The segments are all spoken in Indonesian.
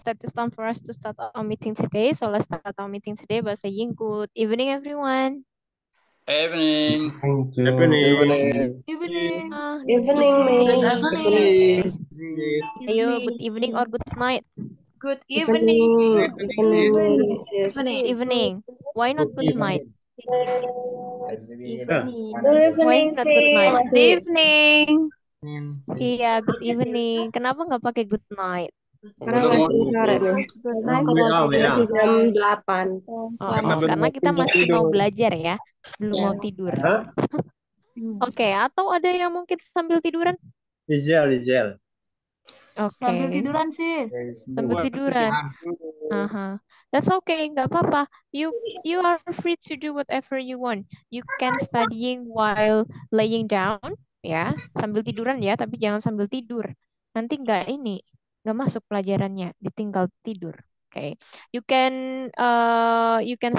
that it's time for us to start our meeting today. So let's start our meeting today by saying good evening, everyone. Evening. Evening. Evening. Evening. Evening. Ayo, good evening or good night? Good evening. Evening. Why not good night? Why evening, not good night? sis. Good evening. Iya, good evening. Kenapa nggak pakai good night? Good morning. Good night kalau masih jam 8. Karena kita masih mau belajar ya, belum mau tidur. Oke, atau ada yang mungkin sambil tiduran? Rizal. Oke. Sambil tiduran, sis. Sambil tiduran. That's okay, nggak apa-apa. You are free to do whatever you want. You can studying while laying down, ya, sambil tiduran ya, tapi jangan sambil tidur. Nanti nggak masuk pelajarannya, ditinggal tidur. Okay. You can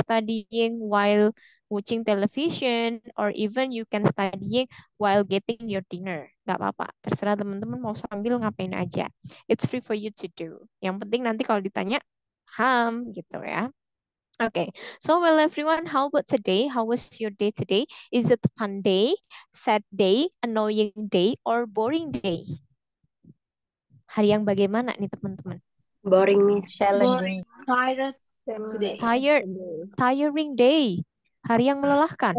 studying while watching television or even you can studying while getting your dinner. Nggak apa-apa, terserah teman-teman mau sambil ngapain aja. It's free for you to do. Yang penting nanti kalau ditanya, paham gitu ya. Okay, so well everyone, how about today? How was your day today? Is it a fun day, sad day, annoying day, or boring day? Hari yang bagaimana nih teman-teman? Boring, Miss. Challenging. Tired today. Tiring day. Hari yang melelahkan.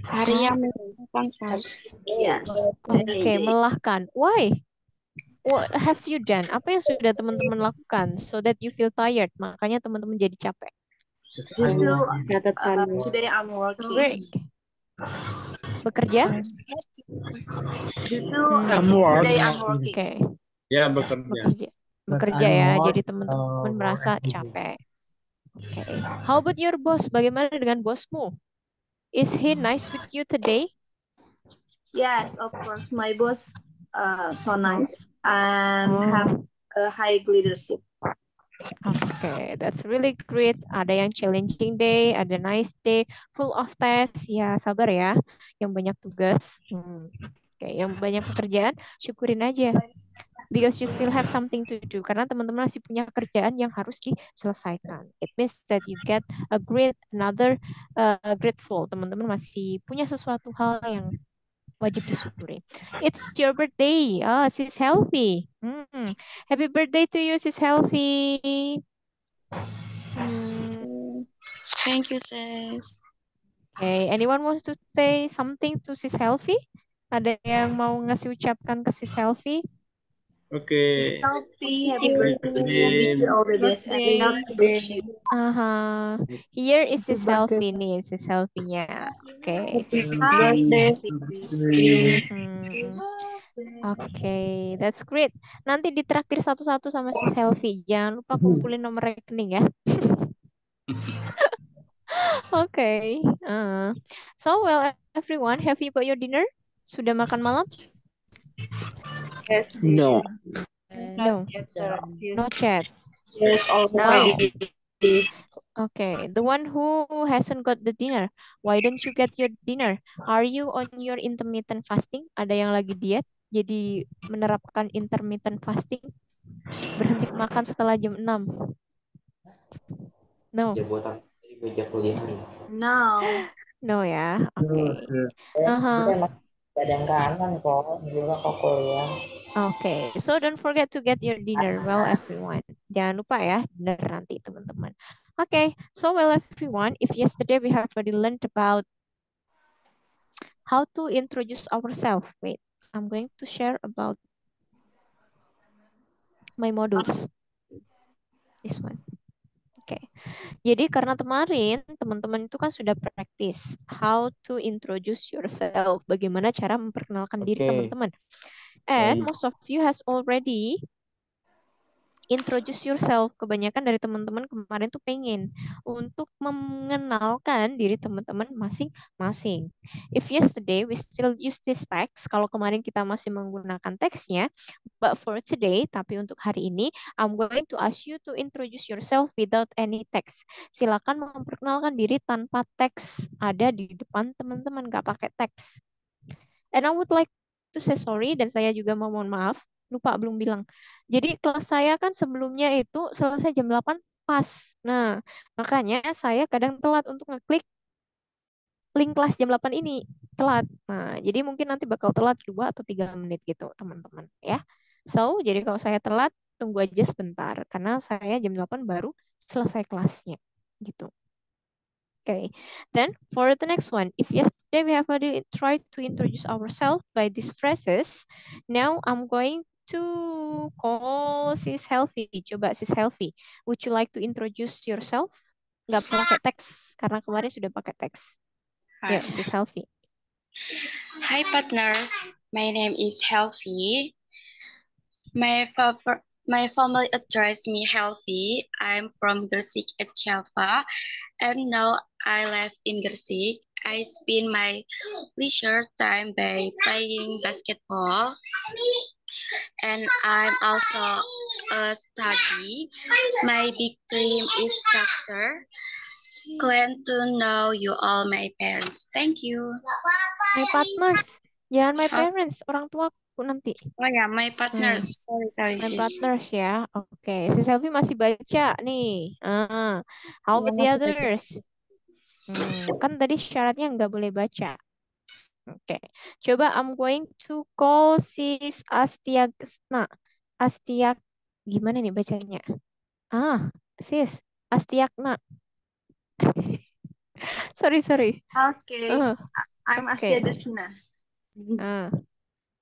Hari yang melelahkan, Yes. Oke, melelahkan. Why? What have you done? Apa yang sudah teman-teman lakukan so that you feel tired? Makanya teman-teman jadi capek. Justru Catatan. today I'm working. Break. Bekerja? Justru I'm working. today I'm working. Oke. Ya, bekerja. Bekerja ya. Jadi teman-teman merasa capek. Oke. How about your boss? Bagaimana dengan bosmu? Is he nice with you today? Yes, of course. My boss so nice and have a high leadership. Oke, that's really great. Ada yang challenging day, ada nice day, full of test. Ya, sabar ya. Yang banyak tugas. Oke, yang banyak pekerjaan, syukurin aja. Because you still have something to do. Karena teman-teman masih punya kerjaan yang harus diselesaikan. It means that you get a grateful. Teman-teman masih punya sesuatu hal yang wajib disyukuri. It's your birthday. Sis Healthy. Happy birthday to you, Sis Healthy. Thank you, sis. Okay, anyone wants to say something to Sis Healthy? Ada yang mau ngasih ucapkan ke Sis Healthy? Oke. Healthy, happy birthday. Wish you all the best and God bless you. Here is Sis Healthy nih, Sis Healthy-nya. Oke. Hi, Oke, that's great. Nanti ditraktir satu-satu sama Sis Healthy. Jangan lupa kumpulin nomor rekening ya. Oke. So, well, everyone, have you got your dinner? Sudah makan malam? Yes. No. No. Not yet. Yes, already. Okay, the one who hasn't got the dinner, why don't you get your dinner? Are you on your intermittent fasting? Ada yang lagi diet, jadi menerapkan intermittent fasting? Berhenti makan setelah jam 6. No. No ya, oke. Okay, so don't forget to get your dinner. Well, everyone, jangan lupa ya dinner nanti teman-teman. Okay, so well, everyone, if yesterday we have already learned about how to introduce ourselves. Wait, I'm going to share about my modules. This one. Oke, jadi karena kemarin teman-teman itu kan sudah practice how to introduce yourself, bagaimana cara memperkenalkan diri teman-teman. And most of you has already introduce yourself. Kebanyakan dari teman-teman kemarin tuh pengen untuk mengenalkan diri teman-teman masing-masing. If yesterday we still use this text, kalau kemarin kita masih menggunakan teksnya, but for today, tapi untuk hari ini, I'm going to ask you to introduce yourself without any text. Silakan memperkenalkan diri tanpa teks ada di depan teman-teman, nggak pakai teks. And I would like to say sorry, dan saya juga mohon maaf. lupa belum bilang. Jadi kelas saya kan sebelumnya itu selesai jam 8 pas. Nah, makanya saya kadang telat untuk ngeklik link kelas jam 8 ini. Telat. Nah, jadi mungkin nanti bakal telat 2 atau 3 menit gitu, teman-teman. Ya. So, jadi kalau saya telat, tunggu aja sebentar. Karena saya jam 8 baru selesai kelasnya. Gitu. Okay, then for the next one, if yesterday we have already tried to introduce ourselves by these phrases, now I'm going to call Sis Healthy. Coba Sis Healthy, would you like to introduce yourself? Nggak pakai teks, karena kemarin sudah pakai teks. Hi. Ya, Sis Healthy. Hi partners, my name is Healthy. My family address me Healthy. I'm from Gresik at Java, and now I live in Gresik. I spend my leisure time by playing basketball, and I'm also a study. My big dream is doctor. Glad to know you all, my parents. Thank you. My partners, jangan my parents, orang tuaku nanti. Oh ya, my partners. Sorry, My sis. partners ya. Oke, si Selfie masih baca nih. How about the masih baca. others? Kan tadi syaratnya nggak boleh baca. Oke, coba I'm going to call sis Astiagsna. Astiak, gimana nih bacanya? Sis Astiakna. Sorry. Okay, I'm Asti Okay. Agustina.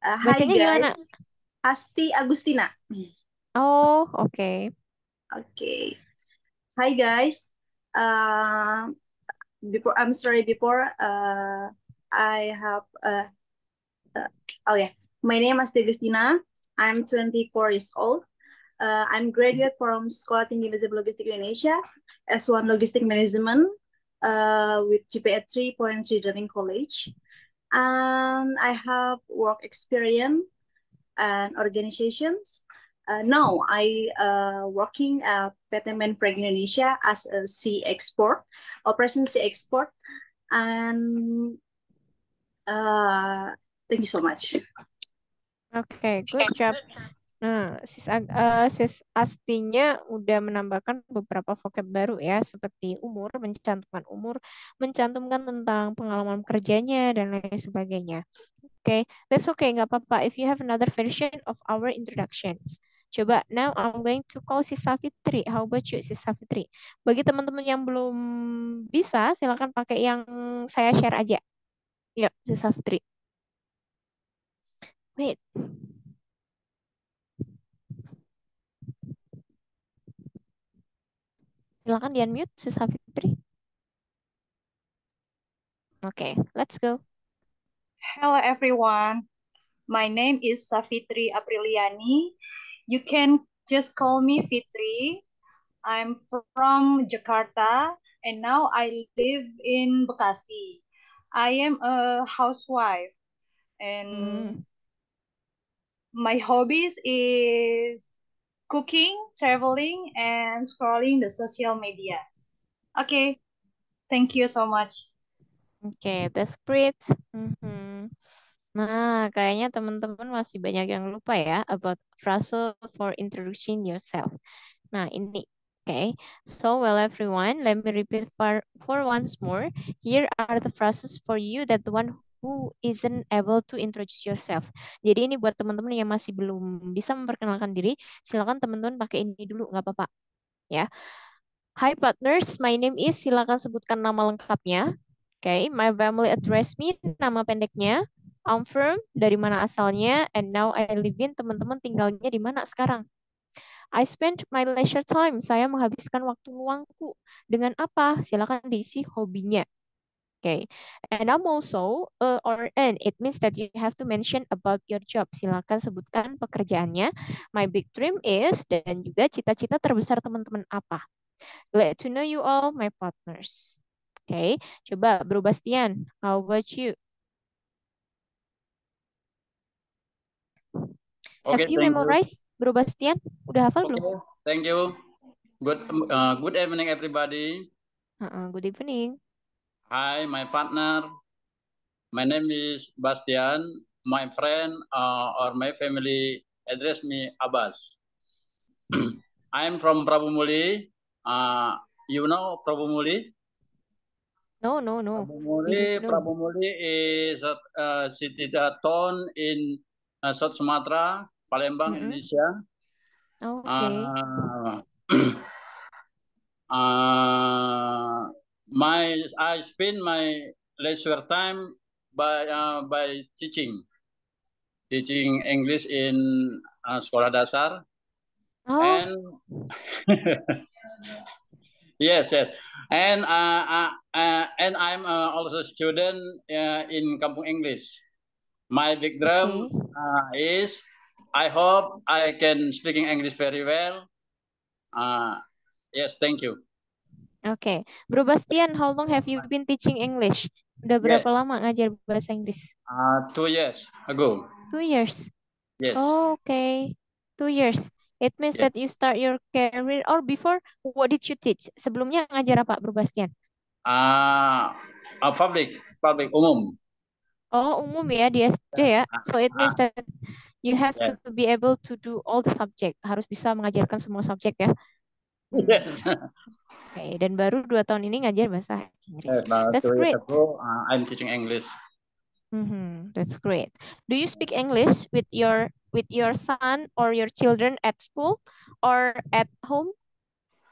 Hi Bacanya gimana? guys, Asti Agustina. Oh, oke. Okay. Hi guys. Before I have my name is Asti Agustina. I'm 24 years old. I'm graduate from Sekolah Tinggi Manajemen Logistik Indonesia, S1 Logistic Management with GPA 3.3 Daring College. And I have work experience and organizations. Now I working at PT Menfrag Indonesia as a sea export, operation sea export, and thank you so much. Oke, good job. Nah, sis Astinya udah menambahkan beberapa vocab baru ya, seperti umur, mencantumkan tentang pengalaman kerjanya, dan lain sebagainya. Oke, that's okay, nggak apa-apa. If you have another version of our introductions. Coba, now I'm going to call Sis Safitri. How about you, Sis Safitri? Bagi teman-teman yang belum bisa, silakan pakai yang saya share aja. Yuk, Sis Safitri. Wait. Silakan di unmute, Sis Safitri. Okay, let's go. Hello everyone. My name is Safitri Apriliani. You can just call me Fitri. I'm from Jakarta and now I live in Bekasi. I am a housewife and my hobbies is cooking, traveling, and scrolling the social media. Okay, thank you so much. Okay, that's great. Nah, kayaknya teman-teman masih banyak yang lupa ya about phrase for introducing yourself. Nah, ini. Okay, so well everyone, let me repeat for once more. Here are the phrases for you that the one who isn't able to introduce yourself. Jadi ini buat teman-teman yang masih belum bisa memperkenalkan diri, silakan teman-teman pakai ini dulu, nggak apa-apa. Ya. Hi partners, my name is, silakan sebutkan nama lengkapnya. Okay, my family address me, nama pendeknya. I'm from, dari mana asalnya, and now I live in, teman-teman tinggalnya di mana sekarang. I spend my leisure time, saya menghabiskan waktu luangku. Dengan apa? Silakan diisi hobinya. Okay, and I'm also or and it means that you have to mention about your job. Silakan sebutkan pekerjaannya. My big dream is, dan juga cita-cita terbesar teman-teman apa. Glad to know you all, my partners. Okay, coba Bro Bastian, how about you? Okay, have you memorized, Bro Bastian? Udah hafal belum? Thank you. Good evening, everybody. Good evening. Hi, my partner. My name is Bastian. My friend or my family address me Abbas. I'm from Prabumuli. You know Prabumuli? No. Prabumuli is a city, town in South Sumatra, Palembang, Indonesia. Okay. I spend my leisure time by teaching English in sekolah dasar. And yes, and I'm also a student in Kampung English. My background is I hope I can speaking English very well. Yes, thank you. Okay, Bro Bastian, how long have you been teaching English? Udah berapa lama ngajar bahasa Inggris? 2 years ago. 2 years. Yes. Oh, okay, 2 years. It means that you start your career or before. What did you teach? Sebelumnya ngajar apa, Bro Bastian? Public umum. Oh, umum ya di SD ya. So it means that you have to be able to do all the subject. Harus bisa mengajarkan semua subjek ya. Yes. Okay, dan baru 2 tahun ini ngajar bahasa Inggris. That's 2 great. years ago, I'm teaching English. That's great. Do you speak English with your son or your children at school or at home?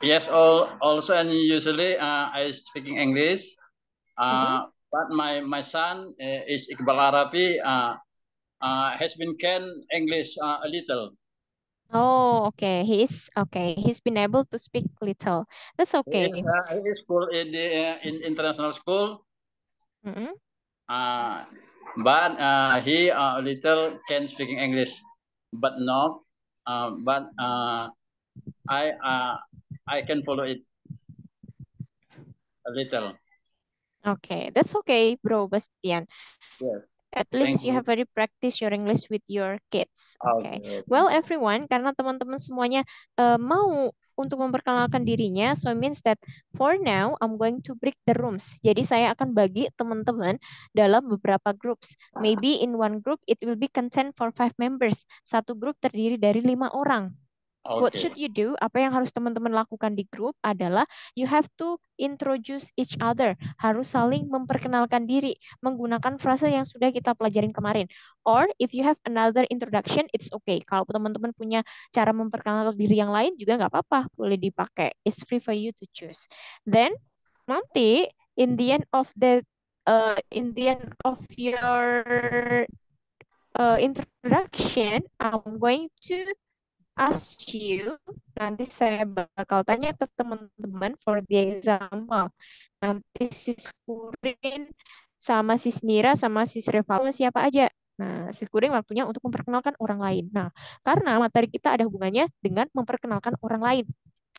Yes, also and usually I speaking English. But my son is Iqbal Arabi has been can English a little. Oh, okay. He's been able to speak little. That's okay. He is school in the in international school. But he a little can speaking English, but not. But I can follow it a little. Okay, that's okay, Bro Bastian. Yes. At least you have already practiced your English with your kids. Okay. Well, everyone, karena teman-teman semuanya mau untuk memperkenalkan dirinya, so it means that for now I'm going to break the rooms. Jadi saya akan bagi teman-teman dalam beberapa groups. Maybe in one group it will be content for 5 members. Satu grup terdiri dari 5 orang. What should you do? Apa yang harus teman-teman lakukan di grup adalah you have to introduce each other. Harus saling memperkenalkan diri menggunakan frase yang sudah kita pelajarin kemarin. Or if you have another introduction, it's okay. Kalau teman-teman punya cara memperkenalkan diri yang lain juga nggak apa-apa, boleh dipakai. It's free for you to choose. Then nanti in the end of your introduction, I'm going to ask you, nanti saya bakal tanya ke teman-teman for the example. Nanti sis Kurin sama sis Nira sama sis Reval siapa aja. Nah, sis Kurin waktunya untuk memperkenalkan orang lain. Nah, karena materi kita ada hubungannya dengan memperkenalkan orang lain.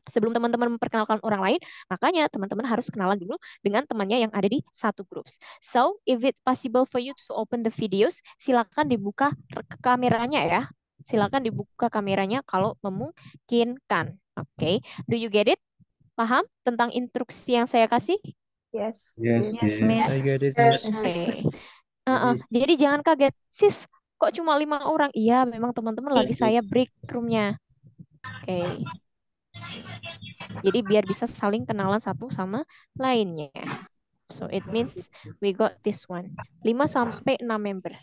Sebelum teman-teman memperkenalkan orang lain, makanya teman-teman harus kenalan dulu dengan temannya yang ada di satu grup. So, if it's possible for you to open the videos, silakan dibuka kameranya ya. Silakan dibuka kameranya kalau memungkinkan. Oke, do you get it? Paham tentang instruksi yang saya kasih? Yes. I get it. Oke. Jadi jangan kaget, sis. Kok cuma 5 orang? Iya, memang teman-teman lagi saya break roomnya. Oke. Jadi biar bisa saling kenalan satu sama lainnya. So it means we got this one. 5 sampai 6 member.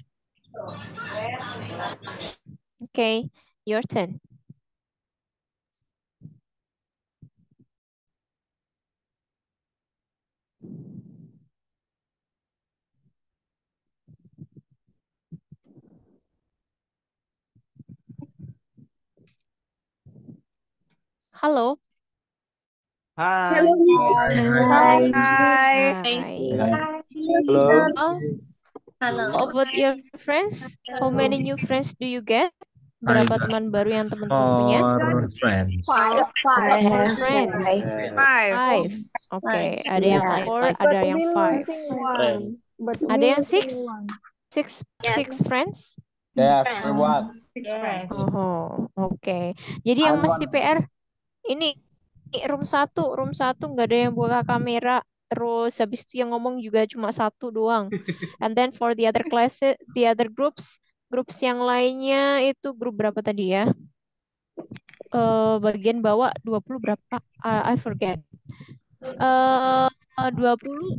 Okay, your turn. Halo. Hi. Hello. How about your friends? How many new friends do you get? Berapa teman baru yang teman-teman punya? 4 friends. Five. Okay, ada yang 4, ada yang 5. Ada yang 6? 6 friends? Yes, everyone. Oh, oke. Jadi yang masih PR ini room 1 nggak ada yang buka kamera. Terus habis itu yang ngomong juga cuma 1 doang. And then for the other classes, the other groups, Groups yang lainnya itu grup berapa tadi ya? Bagian bawah 20 berapa? I forget. 20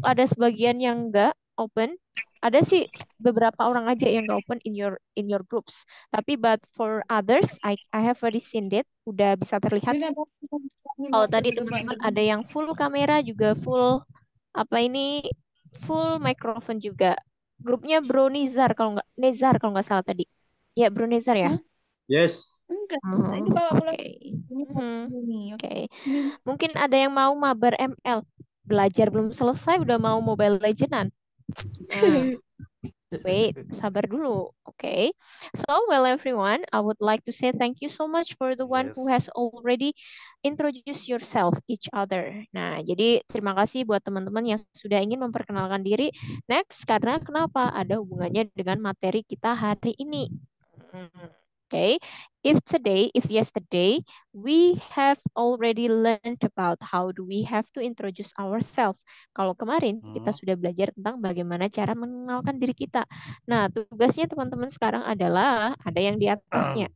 ada sebagian yang enggak open. Ada sih beberapa orang aja yang enggak open in your groups. Tapi but for others, I have already seen it. Udah bisa terlihat. Kalau tadi teman-teman ada yang full kamera juga full apa ini full microphone juga. Grupnya Bro Nizar kalau nggak salah tadi. Ya Bro Nizar ya. Yes. Enggak. Oke. Oke. Mungkin ada yang mau mabar ML. Belajar belum selesai udah mau Mobile Legends-an. Wait, sabar dulu. Okay. So, well, everyone, I would like to say thank you so much for the one who has already introduced yourself, each other. Nah, jadi terima kasih buat teman-teman yang sudah ingin memperkenalkan diri. Next, karena kenapa? Ada hubungannya dengan materi kita hari ini. Okay, if yesterday we have already learned about how do we have to introduce ourselves. Kalau kemarin kita sudah belajar tentang bagaimana cara mengenalkan diri kita. Nah, tugasnya teman-teman sekarang adalah ada yang di atasnya,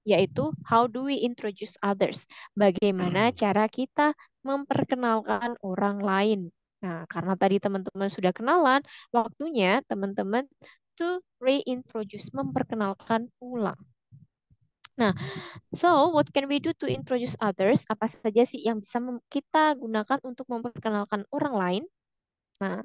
yaitu how do we introduce others. Bagaimana cara kita memperkenalkan orang lain. Nah, karena tadi teman-teman sudah kenalan, waktunya teman-teman to reintroduce, memperkenalkan ulang. Nah, so what can we do to introduce others? Apa saja sih yang bisa kita gunakan untuk memperkenalkan orang lain? Nah,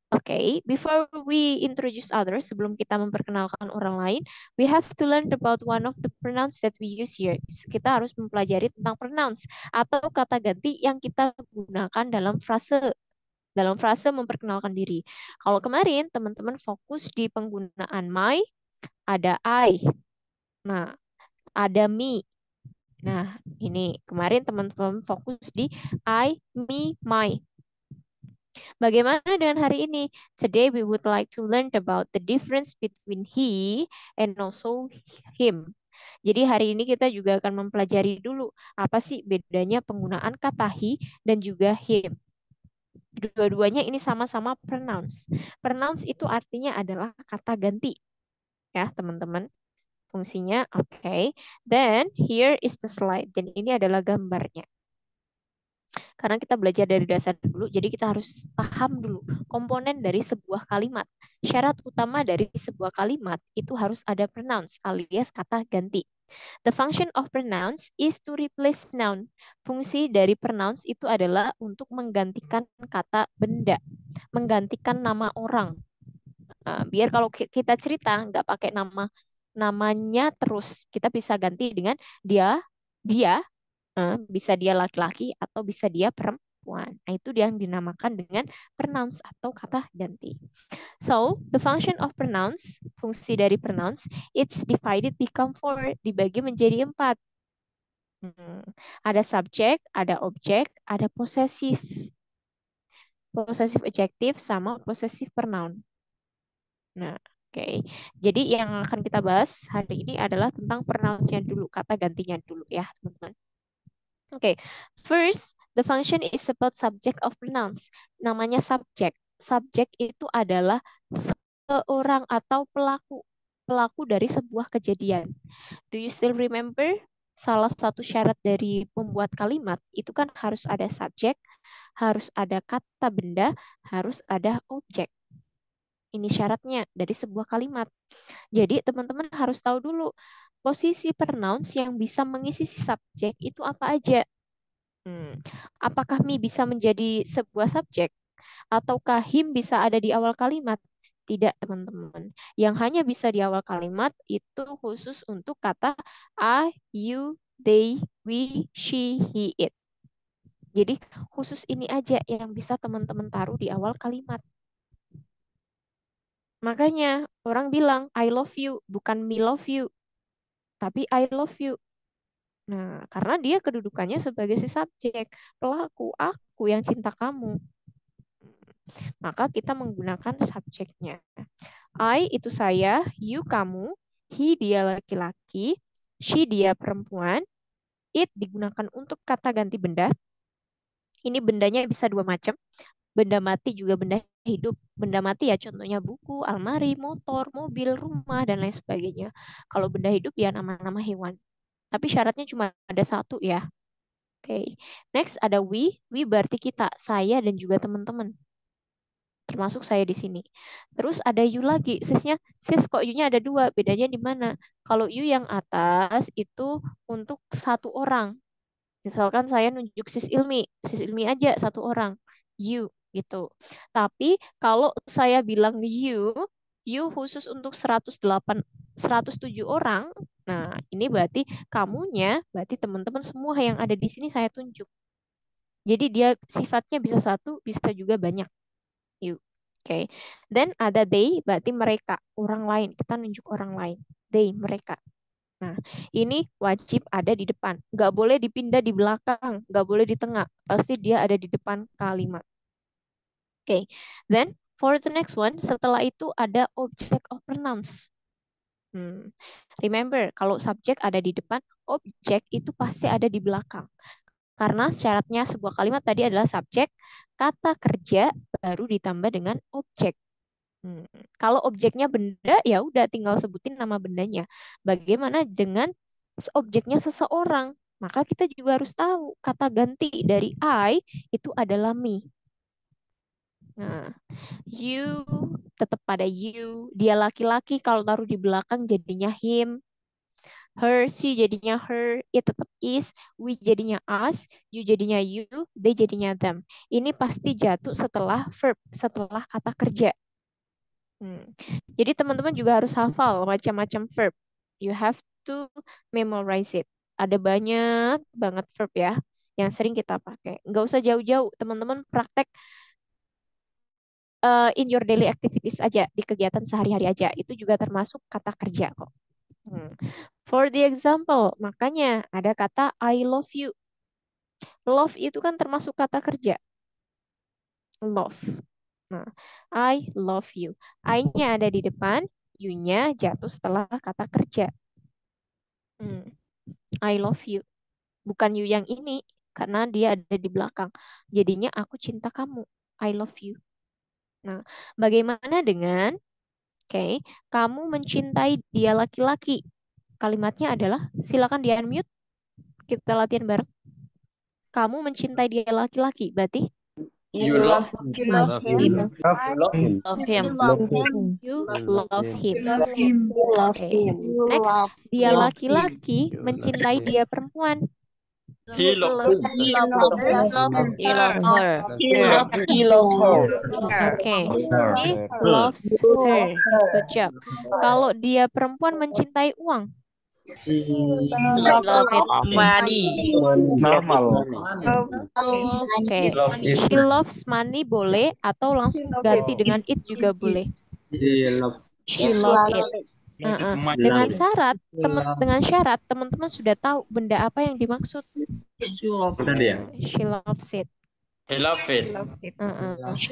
okay, before we introduce others, sebelum kita memperkenalkan orang lain, we have to learn about one of the pronouns that we use here. Kita harus mempelajari tentang pronouns atau kata ganti yang kita gunakan dalam frase memperkenalkan diri. Kalau kemarin teman-teman fokus di penggunaan my, ada I. Nah, ada me. Nah, ini kemarin teman-teman fokus di I, me, my. Bagaimana dengan hari ini? Today we would like to learn about the difference between he and also him. Jadi hari ini kita juga akan mempelajari dulu apa sih bedanya penggunaan kata he dan juga him. Dua-duanya ini sama-sama pronouns. Pronouns itu artinya adalah kata ganti. Ya, teman-teman. Fungsinya, oke. Then, here is the slide. Dan ini adalah gambarnya. Karena kita belajar dari dasar dulu, jadi kita harus paham dulu komponen dari sebuah kalimat. Syarat utama dari sebuah kalimat itu harus ada pronouns alias kata ganti. The function of pronouns is to replace noun. Fungsi dari pronouns itu adalah untuk menggantikan kata benda, menggantikan nama orang. Biar kalau kita cerita nggak pakai namanya terus, kita bisa ganti dengan dia, bisa dia laki-laki atau bisa dia perempuan. Nah, itu yang dinamakan dengan pronouns atau kata ganti. So, the function of pronouns, fungsi dari pronouns, it's divided become 4, dibagi menjadi 4. Ada subjek, ada objek, ada possessive adjective, sama possessive pronoun. Nah, oke. Jadi yang akan kita bahas hari ini adalah tentang pronounsnya dulu, kata gantinya dulu ya, teman-teman. Oke, first, the function is about subject of pronouns. Namanya subject. Subjek itu adalah seorang atau pelaku dari sebuah kejadian. Do you still remember? Salah satu syarat dari membuat kalimat itu kan harus ada subjek, harus ada kata benda, harus ada objek. Ini syaratnya dari sebuah kalimat. Jadi teman-teman harus tahu dulu posisi pronouns yang bisa mengisi si subjek itu apa aja. Apakah me bisa menjadi sebuah subjek? Ataukah him bisa ada di awal kalimat? Tidak, teman-teman. Yang hanya bisa di awal kalimat itu khusus untuk kata I, you, they, we, she, he, it. Jadi khusus ini aja yang bisa teman-teman taruh di awal kalimat. Makanya orang bilang I love you, bukan me love you, tapi I love you. Nah, karena dia kedudukannya sebagai si subjek, pelaku, aku yang cinta kamu. Maka kita menggunakan subjeknya. I itu saya, you kamu, he dia laki-laki, she dia perempuan, it digunakan untuk kata ganti benda. Ini bendanya bisa dua macam, benda mati juga benda hidup. Benda mati ya contohnya buku, almari, motor, mobil, rumah, dan lain sebagainya. Kalau benda hidup ya nama-nama hewan. Tapi syaratnya cuma ada satu ya. Oke. Next ada we. We berarti kita, saya dan juga teman-teman. Termasuk saya di sini. Terus ada you lagi. Sis kok you-nya ada dua. Bedanya di mana? Kalau you yang atas itu untuk satu orang. Misalkan saya nunjuk sis Ilmi aja satu orang. You gitu. Tapi kalau saya bilang you khusus untuk 107 orang. Nah, ini berarti kamunya, berarti teman-teman semua yang ada di sini saya tunjuk. Jadi dia sifatnya bisa satu, bisa juga banyak. You. Oke. Then ada they, berarti mereka, orang lain. Kita nunjuk orang lain. They, mereka. Nah, ini wajib ada di depan. Nggak boleh dipindah di belakang, nggak boleh di tengah. Pasti dia ada di depan kalimat. Oke. Then, for the next one, setelah itu ada object of pronouns. Remember, kalau subjek ada di depan, objek itu pasti ada di belakang. Karena syaratnya sebuah kalimat tadi adalah subjek, kata kerja, baru ditambah dengan objek. Kalau objeknya benda, ya udah tinggal sebutin nama bendanya. Bagaimana dengan objeknya seseorang? Maka kita juga harus tahu kata ganti dari I itu adalah me. Nah, you tetap pada you. Dia laki-laki, kalau taruh di belakang jadinya him. Her, she jadinya her, it tetap is, we jadinya us, you jadinya you, they jadinya them. Ini pasti jatuh setelah verb, setelah kata kerja. Jadi teman-teman juga harus hafal macam-macam verb. You have to memorize it. Ada banyak banget verb ya yang sering kita pakai. Nggak usah jauh-jauh, teman-teman praktek in your daily activities aja, di kegiatan sehari-hari aja. Itu juga termasuk kata kerja kok. For the example, makanya ada kata I love you. Love itu kan termasuk kata kerja. Love. Nah, I love you. I-nya ada di depan, you-nya jatuh setelah kata kerja. I love you. Bukan you yang ini, karena dia ada di belakang. Jadinya aku cinta kamu. I love you. Nah, bagaimana dengan, kamu mencintai dia laki-laki. Kalimatnya adalah, silakan di unmute. Kita latihan bareng. Kamu mencintai dia laki-laki, berarti You love him. You love him. You love him. Next, dia laki-laki mencintai dia perempuan. He loves her. He loves her. He loves her. Okay. He loves her. Good job. Kalau dia perempuan mencintai uang. Money. Normal. Okay. She loves money boleh atau langsung ganti dengan it juga boleh. She loves it. Dengan syarat teman-teman sudah tahu benda apa yang dimaksud. She loves it. He loves it.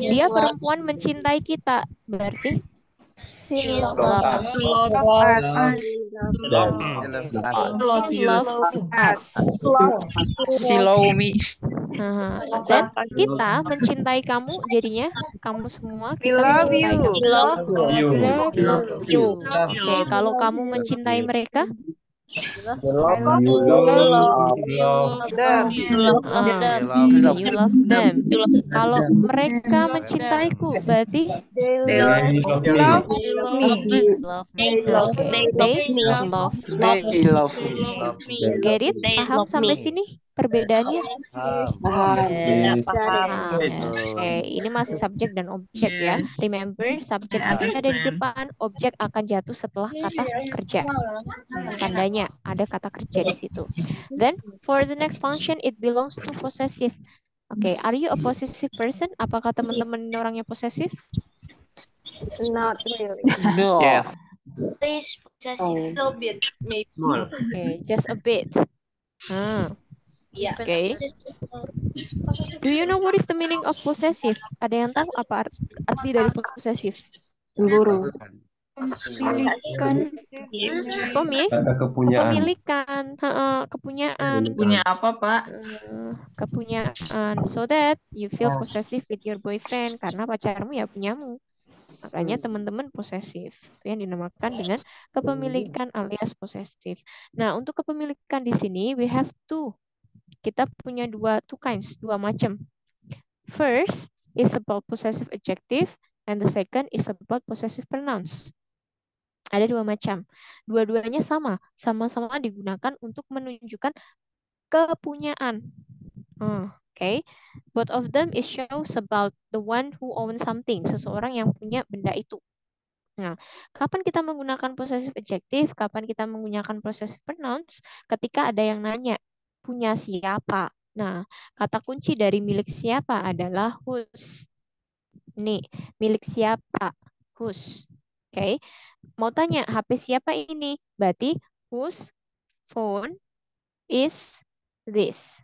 Dia perempuan mencintai kita, berarti he loves us. She loves me. Dan kita mencintai kamu, jadinya kamu semua kita mencintai kamu. Love you. Oke, kalau kamu mencintai mereka, you love them. Kalau mereka mencintaiku, berarti they love me. They love me. Get it? Paham sampai sini perbedaannya? Oke, ini masih subjek dan objek ya. Remember, subjek ada di depan, objek akan jatuh setelah kata kerja. Tandanya ada kata kerja di situ. Then for the next function, it belongs to possessive. Okay, are you a possessive person? Apakah teman-teman orangnya posesif? Not really. No. Yes. Please possessive. A bit, maybe. Okay, just a bit. Yeah. Okay. Do you know what is the meaning of possessive? Ada yang tahu apa arti dari possessive? Cemburu. Kepemilikan, kepunyaan. Punya apa, Pak? Kepunyaan. So that you feel possessive with your boyfriend karena pacarmu ya punyamu. Makanya teman-teman posesif. Itu yang dinamakan dengan kepemilikan alias posesif. Nah, untuk kepemilikan di sini we have two. Kita punya two kinds, dua macam. First is about possessive adjective and the second is about possessive pronouns. Ada dua macam. Dua-duanya sama-sama digunakan untuk menunjukkan kepunyaan. Okay. Both of them is shows about the one who owns something, seseorang yang punya benda itu. Nah, kapan kita menggunakan possessive adjective, kapan kita menggunakan possessive pronouns? Ketika ada yang nanya, punya siapa? Nah, kata kunci dari milik siapa adalah whose. Nih, milik siapa? Whose. Oke. Okay. Mau tanya, HP siapa ini? Berarti whose phone is this?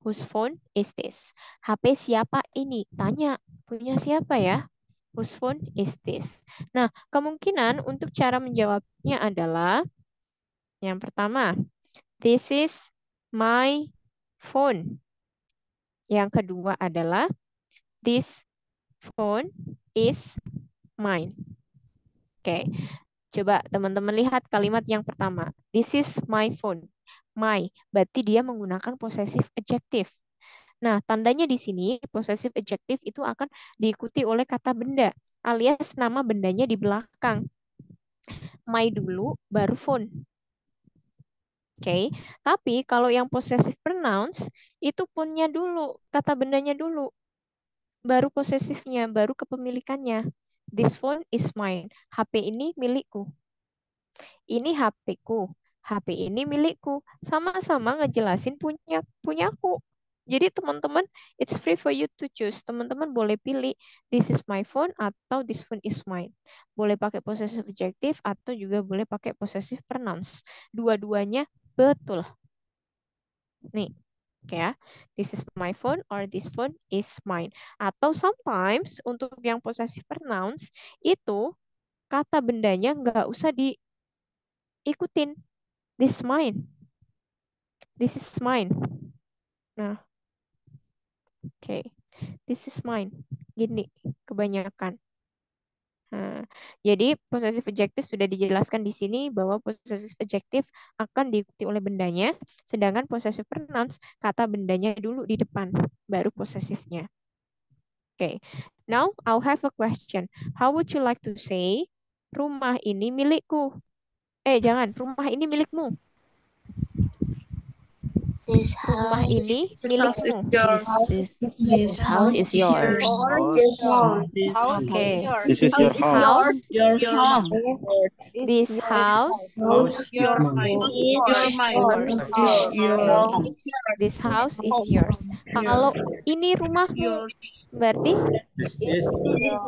Whose phone is this? HP siapa ini? Tanya, punya siapa ya? Whose phone is this? Nah, kemungkinan untuk cara menjawabnya adalah yang pertama, this is my phone. Yang kedua adalah this phone is mine. Oke, coba teman-teman lihat kalimat yang pertama. This is my phone. My, berarti dia menggunakan possessive adjective. Nah, tandanya di sini possessive adjective itu akan diikuti oleh kata benda, alias nama bendanya di belakang. My dulu, baru phone. Oke, tapi kalau yang possessive pronouns itu phone-nya dulu, kata bendanya dulu, baru possessive-nya, baru kepemilikannya. This phone is mine. HP ini milikku. Ini HP-ku. HP ini milikku. Sama-sama ngejelasin punyaku. Jadi teman-teman, it's free for you to choose. Teman-teman boleh pilih this is my phone atau this phone is mine. Boleh pakai possessive adjective atau juga boleh pakai possessive pronouns. Dua-duanya betul. Nih, oke ya. This is my phone or this phone is mine. Atau sometimes untuk yang possessive pronouns itu kata bendanya nggak usah diikutin. This is mine. This is mine. Nah, oke. This is mine. Gini, kebanyakan. Nah, jadi possessive adjective sudah dijelaskan di sini bahwa possessive adjective akan diikuti oleh bendanya, sedangkan possessive pronouns kata bendanya dulu di depan, baru possessive-nya. Oke, now I'll have a question. How would you like to say, rumah ini milikku? Jangan, rumah ini milikmu. Rumah ini milikmu. This house is yours. Okay. This is your house. Your home. This house Your This house is yours. Kalau ini rumahmu, berarti This is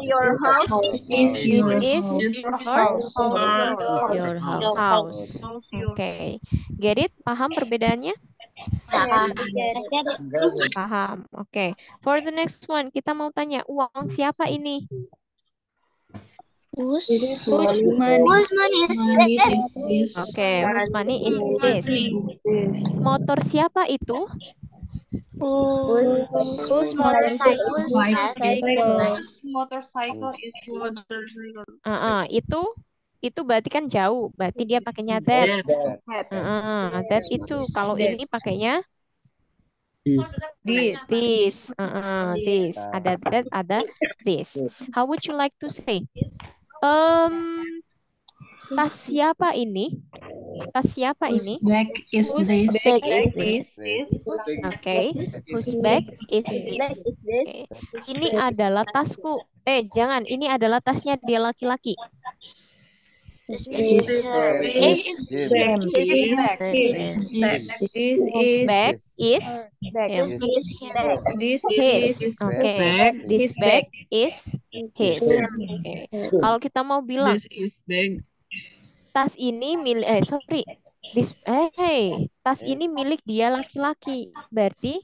Your house this is your house. house. Okay. Get it? Paham perbedaannya? Paham. Okay. For the next one, kita mau tanya, uang siapa ini? Whose money is this? Okay, whose money is this? Motor siapa itu? Whose motorcycle is that? Motorcycle is Itu berarti kan jauh, berarti dia pakainya that. That itu. Kalau ini pakainya this. This. Ada that, ada this. How would you like to say? Tas siapa ini? Tas siapa ini? Bag is this? Okay. Whose bag is this? Okay. Ini adalah tasku. Jangan. Ini adalah tasnya dia laki-laki. This is His bag is his. Okay. This bag is his. Okay. Kalau kita mau bilang tas ini milik tas ini milik dia laki-laki. Berarti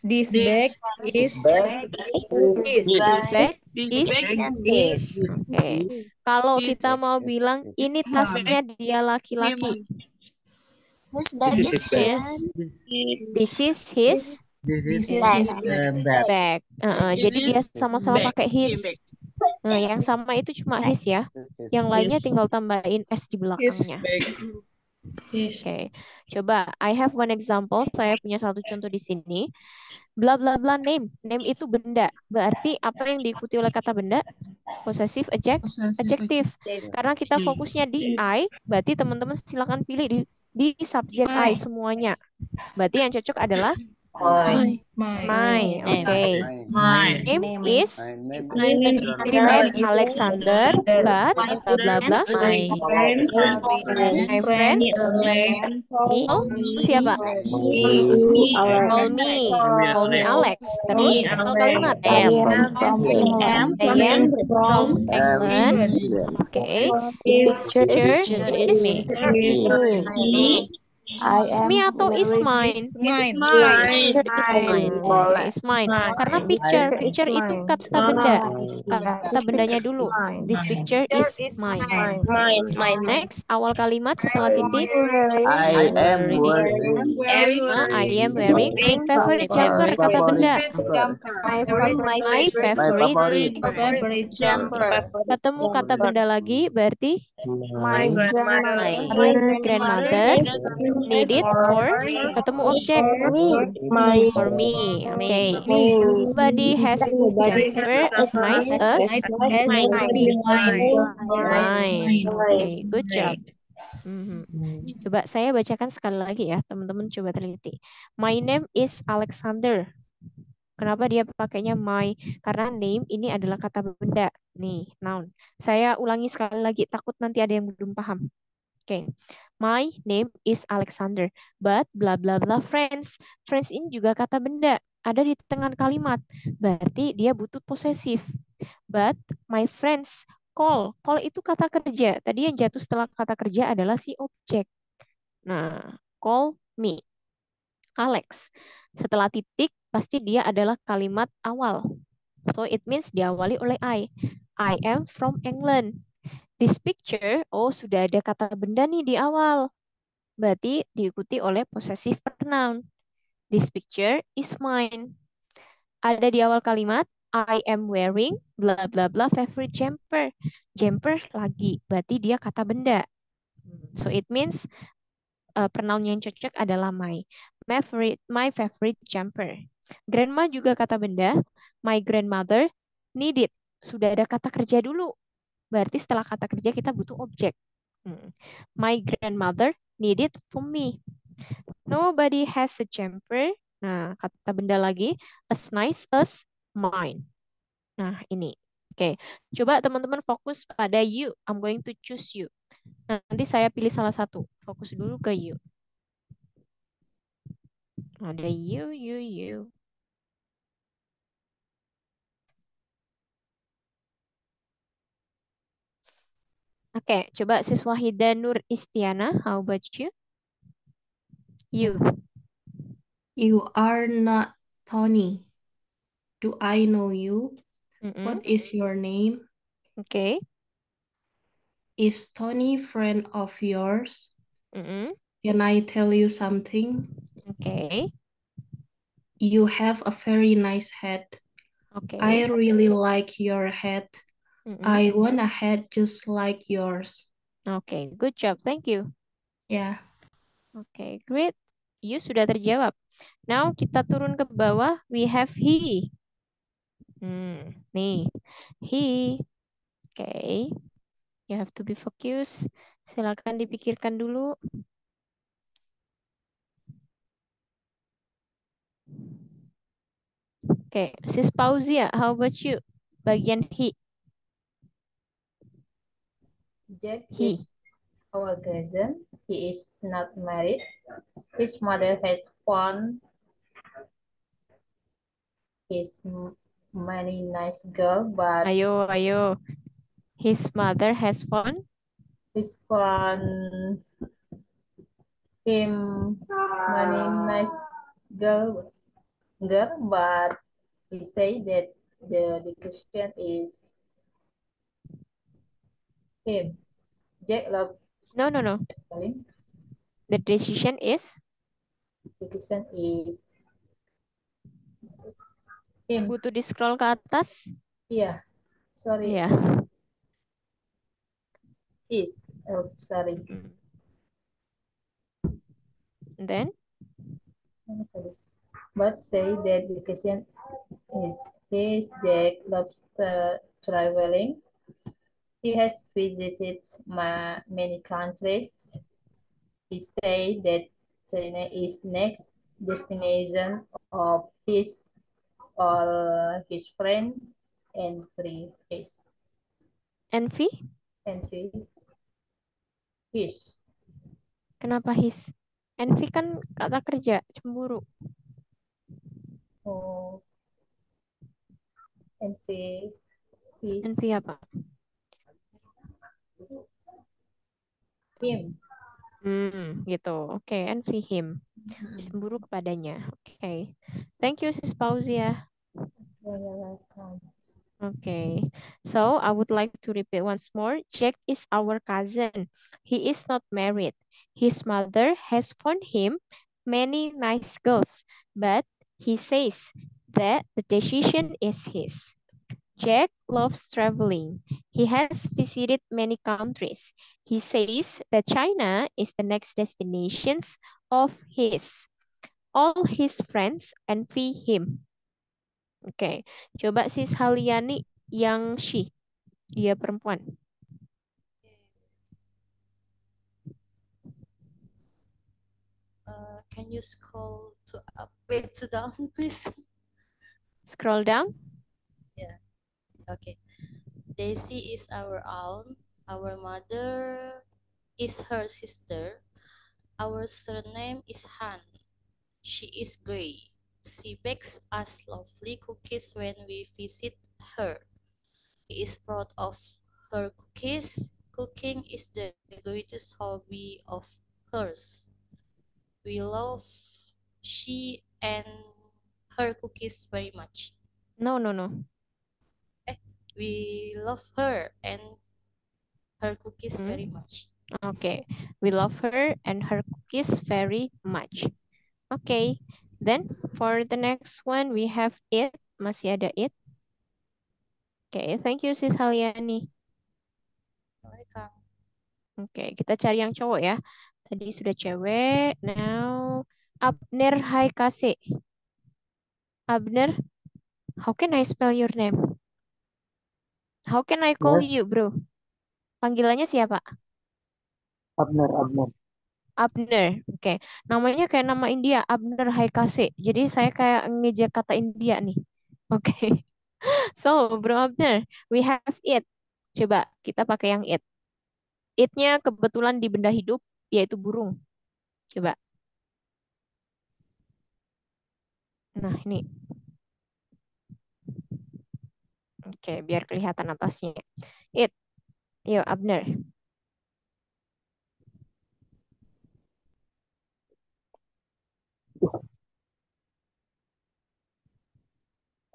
This bag is This his. Bag is his. Oke. Kalau kita mau bilang ini tasnya dia laki-laki. This bag is his. This is his bag. Jadi dia sama-sama pakai his. Nah, yang sama itu cuma his ya. Yang lainnya tinggal tambahin s di belakangnya. Oke, coba I have one example. Saya punya satu contoh di sini. Bla bla bla name. Name itu benda. Berarti apa yang diikuti oleh kata benda? Possessive adjective. Karena kita fokusnya di I, berarti teman-teman silakan pilih di subjek I semuanya. Berarti yang cocok adalah my. Okay. My name is Alexander, but blah blah blah. My friend siapa? Call me Alex. Terus satu kalimat I am from England. Okay. This picture is me. Me atau is mine? Picture is mine. Is mine. Karena picture itu kata benda. Kata bendanya dulu. This picture is mine. Next, awal kalimat setelah titik. I am wearing favorite jumper, kata benda. My favorite jumper. Ketemu kata benda lagi berarti my grandmother needed for, ketemu objek for me. Okay. Nobody has a jumper as nice as mine. Okay, good job. Coba saya bacakan sekali lagi ya, teman-teman coba teliti. My name is Alexander. Kenapa dia pakainya my? Karena name ini adalah kata benda. Nih, noun. Saya ulangi sekali lagi, takut nanti ada yang belum paham. Oke. My name is Alexander, but bla bla bla friends. Friends ini juga kata benda, ada di tengah kalimat. Berarti dia butuh posesif. But my friends call. Call itu kata kerja. Tadi yang jatuh setelah kata kerja adalah si objek. Nah, call me Alex. Setelah titik, pasti dia adalah kalimat awal. So it means diawali oleh I. I am from England. This picture, sudah ada kata benda nih di awal. Berarti diikuti oleh possessive pronoun. This picture is mine. Ada di awal kalimat, I am wearing bla bla bla favorite jumper. Jumper lagi, berarti dia kata benda. So it means pronoun yang cocok adalah my. My favorite jumper. Grandma juga kata benda. My grandmother needed. Sudah ada kata kerja dulu. Berarti setelah kata kerja kita butuh objek. My grandmother needed from me. Nobody has a jumper. Nah, kata benda lagi. As nice as mine. Nah, ini. Oke. Coba teman-teman fokus pada you. I'm going to choose you. Nanti saya pilih salah satu. Fokus dulu ke you. Ada you. Oke, coba siswa Hida Nur Istiana, how about you? You. You are not Tony. Do I know you? What is your name? Okay. Is Tony friend of yours? Can I tell you something? Okay. You have a very nice hat. Okay. I really like your hat. I want a hat just like yours. Okay, good job. Thank you. Yeah. Okay, great. You sudah terjawab. Now kita turun ke bawah. We have he. Nih, he. Okay. You have to be focused. Silakan dipikirkan dulu. Okay, Sis Pauzia, how about you? Bagian he. Jack is our cousin. He is not married. His mother has found his many nice girl, but Ayo. His mother has found him many nice girl. girl, but he say that the question is him. Jack loves No. traveling. The decision is The question is him. butuh di scroll ke atas. Yeah, sorry. Yeah. Is. Oh, sorry. Then? But say that the question is Jack loves traveling. He has visited many countries. He said that China is next destination of his all his friend and free his Envy? envy his. Kenapa his? Envy kan kata kerja, cemburu. Oh, envy his. Envy apa? Him. Gitu. Oke, envy him. Cemburu kepadanya. Oke. Thank you, Sis Pauzia. You're welcome. Okay, so I would like to repeat once more. Jack is our cousin. He is not married. His mother has found him many nice girls, but he says that the decision is his. Jack loves traveling. He has visited many countries. He says that China is the next destinations of his. All his friends envy him. Oke, coba sis Haliani yang she, dia perempuan. Can you scroll to up, wait to down, please? Scroll down. Yeah. Okay. Daisy is our aunt. Our mother is her sister. Our surname is Han. She is gray. She bakes us lovely cookies when we visit her. He is proud of her cookies. Cooking is the greatest hobby of hers. We love she and her cookies very much. No. We love her and her cookies very much. Okay, we love her and her cookies very much. Okay, then for the next one we have it. Masih ada it. Okay, thank you sis Haliani. Welcome. Oke, kita cari yang cowok ya. Tadi sudah cewek. Now, Abner Haikase. Abner, how can I spell your name? How can I call you, bro? Panggilannya siapa? Abner. Abner. Oke. Namanya kayak nama India, Abner Haikase. Jadi saya kayak ngejek kata India nih. Oke. So, Bro Abner, we have it. Coba kita pakai yang it. It-nya kebetulan di benda hidup, yaitu burung. Coba. Nah, ini. Oke, biar kelihatan atasnya. It. Yuk, Abner.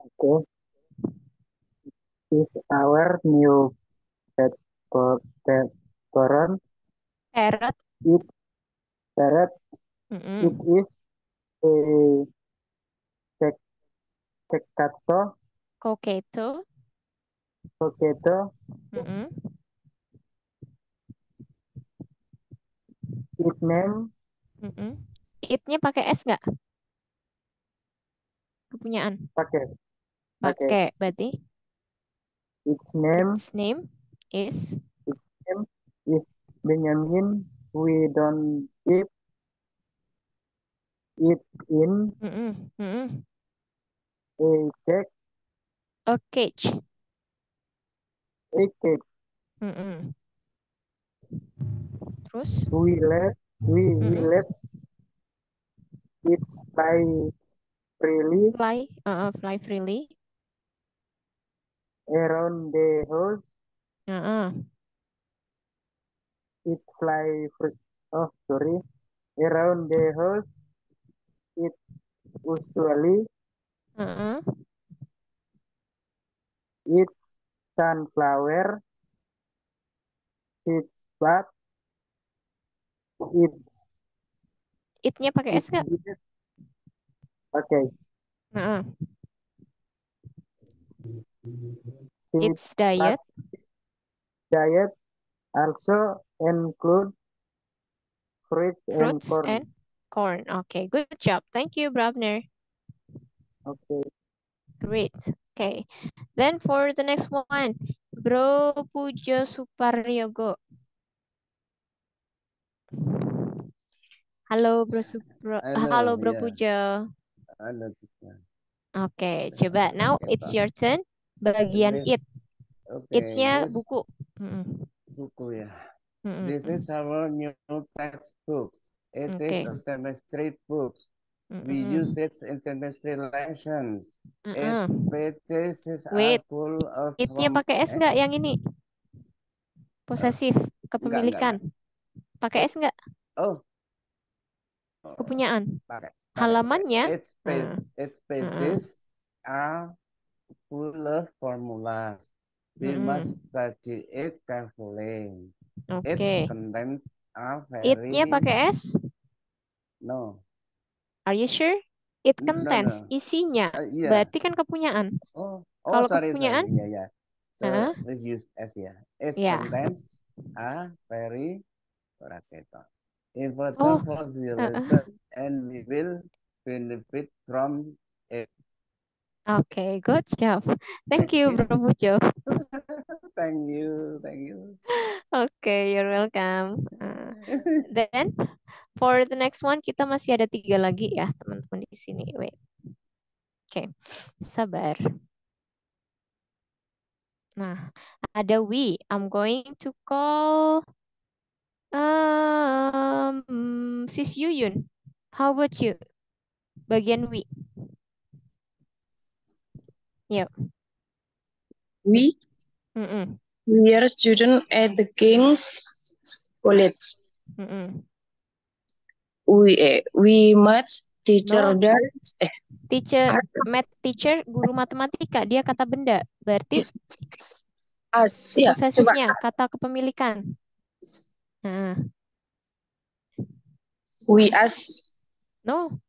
Okay. Is our new pet parent? Parrot. It parrot. It is a coqueto. Coqueto. It name. It-nya pakai S nggak? Kepunyaan. Pakai. Berarti. Its name is Benjamin. We don't keep it in a cage. Terus? We let it fly freely. Fly freely. Around the house. It fly around the house. It usually It's sunflower seeds, but it's It-nya pakai S nggak? okay. Its diet. Diet also include fruits and corn. And corn. Okay, good job. Thank you, Brabner. Okay. Great. Okay. Then for the next one, Bro Pujo Suparyogo. Halo Bro Halo Bro Pujo. Halo, teacher. Oke, coba. Now it's your turn. Bagian it. It-nya this buku. buku ya. This is our new textbook. It is a semester book. We use it in semester lessons. Its pages are full of It-nya pakai S nggak yang ini? Posesif, kepemilikan. Pakai S nggak? Kepunyaan. Halamannya. Its pages are full of formulas. We must study it carefully. It contains are very... It-nya pakai S? No. Are you sure? It contains, isinya. Berarti kan kepunyaan. Kalau kepunyaan? Sorry. Yeah. So let's use S ya. It contains a very important for the lesson, and we will benefit from it. Okay, good job. Thank you, Bro Pujo. Thank you. Okay, you're welcome. Then for the next one kita masih ada 3 lagi ya teman-teman di sini. Wait. Okay, sabar. Nah, ada we. I'm going to call Sis Yuyun. How about you? Bagian we. Yep. We are student at the King's College. We math teacher math teacher, guru matematika, dia kata benda. Berarti ya, posesifnya, kata kepemilikan. We ask. No.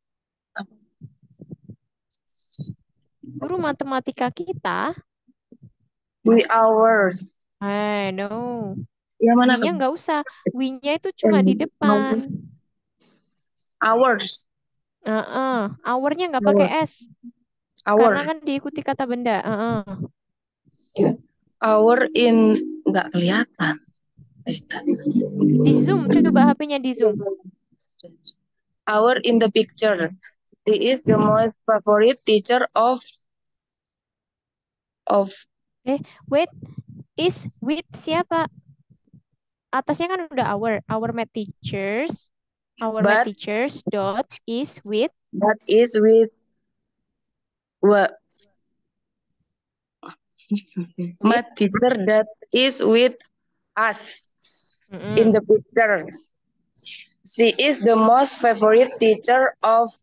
Guru matematika kita. We ours. No. Yang mana? We-nya nggak usah. We-nya itu cuma di depan. Ours. Our-nya nggak pakai S. Our. Karena kan diikuti kata benda. Our in nggak kelihatan. Di zoom, coba HP-nya di zoom. Our in the picture. He is the most favorite teacher of. Wait. Is with siapa? Atasnya kan udah our math teachers. Math teachers dot is with. That is with what? Math teacher that is with us in the picture. She is the most favorite teacher of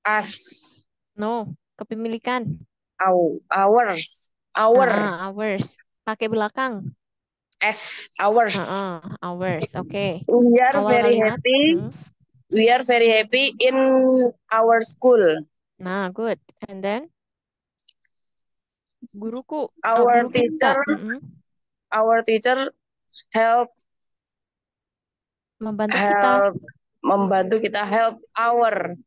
us. No, kepemilikan. Ours. Ours. Pakai belakang. S. Ours. Ours. Okay. We are very happy. We are very happy in our school. Nah, good. And then? Guruku. Our guru teacher. Our teacher help. Membantu kita. Membantu kita. Help our.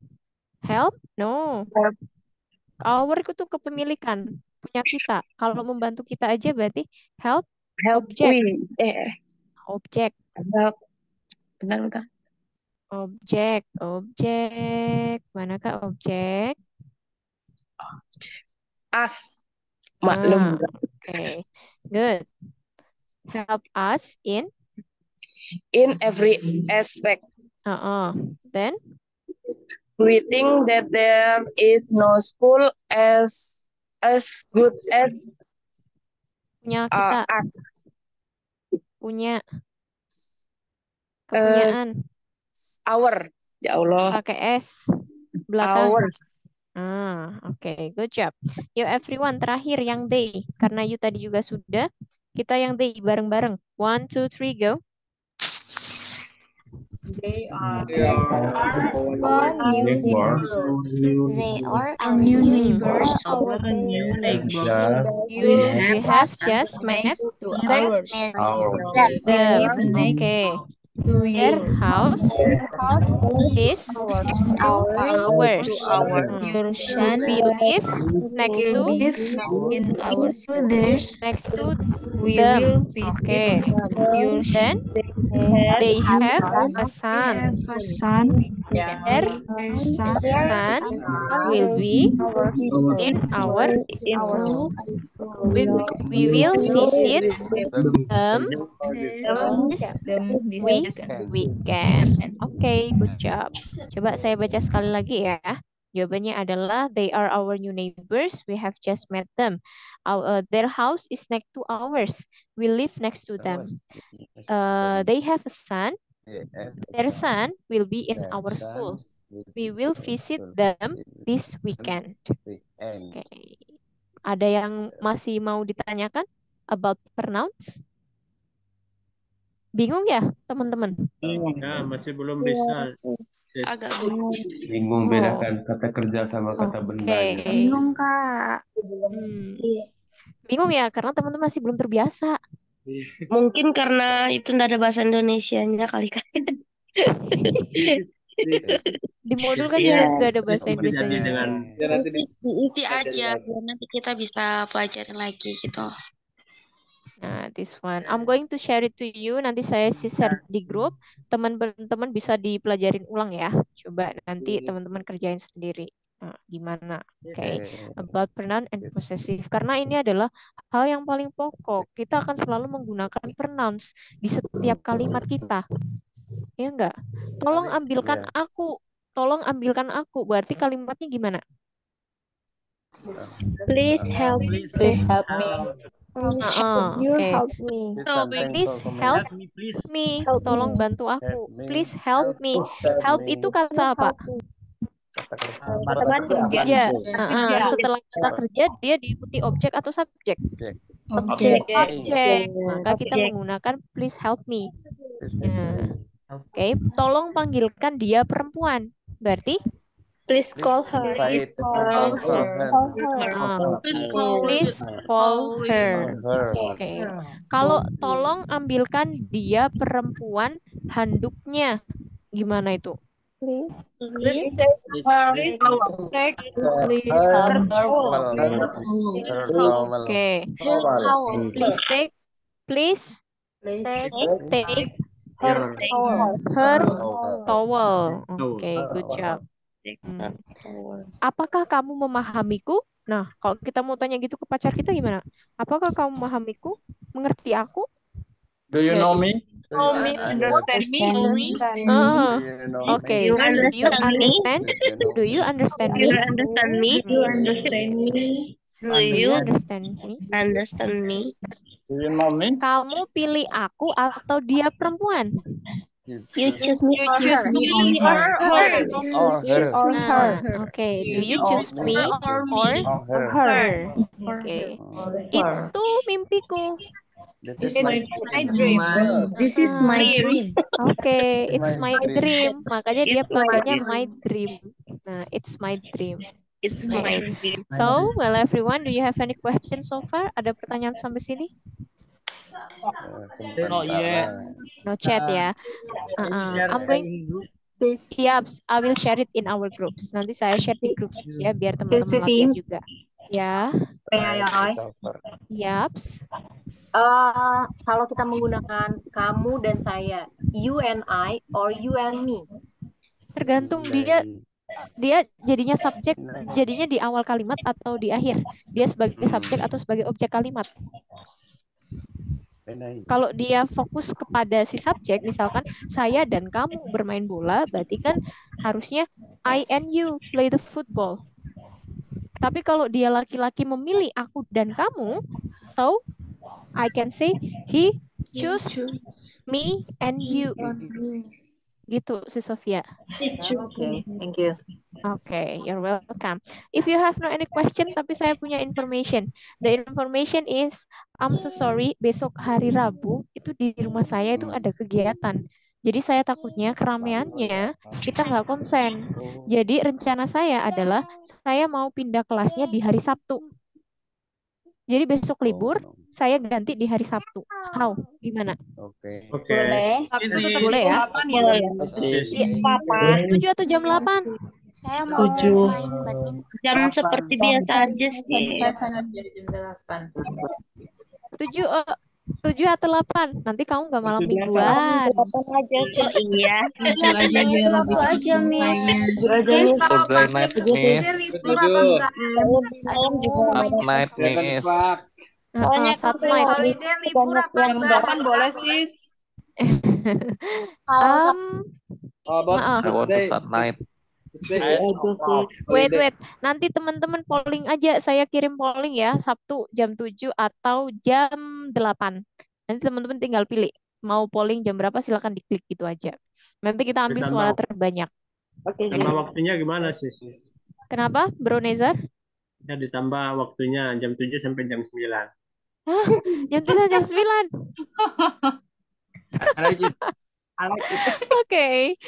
Help? No. Help. Our itu kepemilikan. Punya kita. Kalau membantu kita aja berarti help. Objek. Objek. Help. Bentar. Objek. Manakah objek? Us. Maklum. Okay. Good. Help us in every aspect. Then we think that there is no school as good as punya kita. Punya kepunyaan. Our. Ya Allah. Pakai S belakang. Oke, good job. Yuk everyone, terakhir yang they. Karena you tadi juga sudah. Kita yang they bareng-bareng. 1, 2, 3, go. They are our new neighbors. They are Our new neighbors. our new neighbors. We have just met To ours. them. Okay. To Their you. house is to ours. Your son We live next to live in our others. next to We them. will visit Okay. your Then they have a son. a son. Their Their son son will be in our school. We will visit them this weekend. Oke, good job. Coba saya baca sekali lagi ya. Jawabannya adalah they are our new neighbors. We have just met them. Their house is next to ours. We live next to them. They have a son. Their son will be in our school. We will visit them this weekend. Oke. Ada yang masih mau ditanyakan about pronouns? Bingung ya, teman-teman? Nah, masih belum bisa. agak bingung. Bingung bedakan kata kerja sama kata bendanya. Bingung, Kak. Bingung ya, karena teman-teman masih belum terbiasa. Mungkin karena itu nggak ada bahasa Indonesianya kali kan. Di modul kan Iya. juga ada bahasa Inggrisnya. Diisi aja biar nanti kita bisa pelajarin lagi gitu. Nah, this one. I'm going to share it to you. Nanti saya share di grup. Teman-teman bisa dipelajarin ulang ya. Coba nanti teman-teman kerjain sendiri. Nah, gimana? Oke. About pronoun and possessive. Karena ini adalah hal yang paling pokok. Kita akan selalu menggunakan pronouns di setiap kalimat kita. Ya enggak? Tolong ambilkan aku. Tolong ambilkan aku. Berarti kalimatnya gimana? Please help me. Please help me. Okay. Help me. Please help me. Tolong bantu aku. Please help me. Help itu kata apa? Kerja. Setelah kata kerja dia diikuti objek atau subjek? Objek. Maka kita menggunakan please help me. Oke. Tolong panggilkan dia perempuan. Berarti Please call her. Please call her. Oke. Kalau tolong ambilkan dia perempuan handuknya. Gimana itu? Please Oke. Please take her towel. Oke, good job. Apakah kamu memahamiku? Nah, kalau kita mau tanya gitu ke pacar kita gimana? Apakah kamu memahamiku? Mengerti aku? Do you know me? Understand me? Okay. Do you understand? Do you understand me? Do you understand me? Do you know me? Kamu pilih aku atau dia perempuan? You choose me or her. Okay. Do you choose me or her? Okay. Itu mimpiku. This is my dream. This is my dream. Okay, it's my dream. Makanya dia pakainya my dream. Nah, it's my dream. It's my dream. So, well everyone, do you have any questions so far? Ada pertanyaan sampai sini? Not yet. No chat ya. I'm going. Yep, I will share it in our groups. Nanti saya share di grup ya biar teman-teman lihat juga. Ya. Yaps. Kalau kita menggunakan kamu dan saya, you and I or you and me. Tergantung dia jadinya subjek, jadinya di awal kalimat atau di akhir. Dia sebagai subjek atau sebagai objek kalimat. Kalau dia fokus kepada si subjek, misalkan saya dan kamu bermain bola, berarti kan harusnya I and you play the football. Tapi kalau dia laki-laki memilih aku dan kamu, so I can say he choose me and you. Gitu si Sofia. Okay, thank you. Okay, you're welcome. If you have no any question, tapi saya punya information. The information is, I'm so sorry, besok hari Rabu itu di rumah saya itu ada kegiatan. Jadi saya takutnya keramaiannya kita nggak konsen. Jadi rencana saya adalah saya mau pindah kelasnya di hari Sabtu. Jadi besok libur, saya ganti di hari Sabtu. How? Gimana? Oke. Boleh. Boleh ya? Papa. 7 atau jam 8? Saya mau Setuju. main badminton. Jam seperti biasa aja sih. 7 atau 8? Nanti kamu nggak malam mingguan. 8 aja sih. Iya. 7 aja biar lebih aja, cepat Miss. selesainya. Good night, Miss. Aduh, mau Good night, Miss. Soalnya Saat kalau night. holiday libur apa enggak? Boleh sis. How about I want to Tuesday? start night. Tuesday is off. Wait. Nanti teman-teman polling aja. Saya kirim polling ya. Sabtu jam 7 atau jam 8. Nanti teman-teman tinggal pilih. Mau polling jam berapa silakan diklik gitu aja. Nanti kita ambil suara terbanyak. Tambah waktunya gimana sis? Kenapa, Bro Nezar? Ya ditambah waktunya jam 7 sampai jam 9. Hah? Jam 7 jam 9? Oke.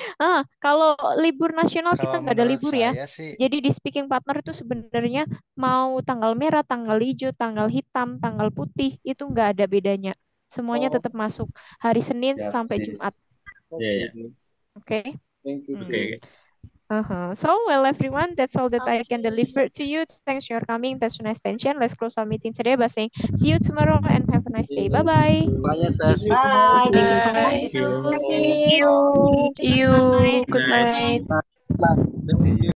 Kalau libur nasional kita nggak ada libur ya. Jadi di speaking partner itu sebenarnya mau tanggal merah, tanggal hijau, tanggal hitam, tanggal putih itu nggak ada bedanya. Semuanya tetap masuk hari Senin sampai Jumat. Iya. Oke. Thank you. Oke. So, well, everyone, that's all that I can deliver to you. Thanks for your coming. That's nice attention. Let's close our meeting today by saying see you tomorrow and have a nice day. Bye-bye. Bye, sis. Bye. Thank you so much. Thank you. See you. See you. Good night.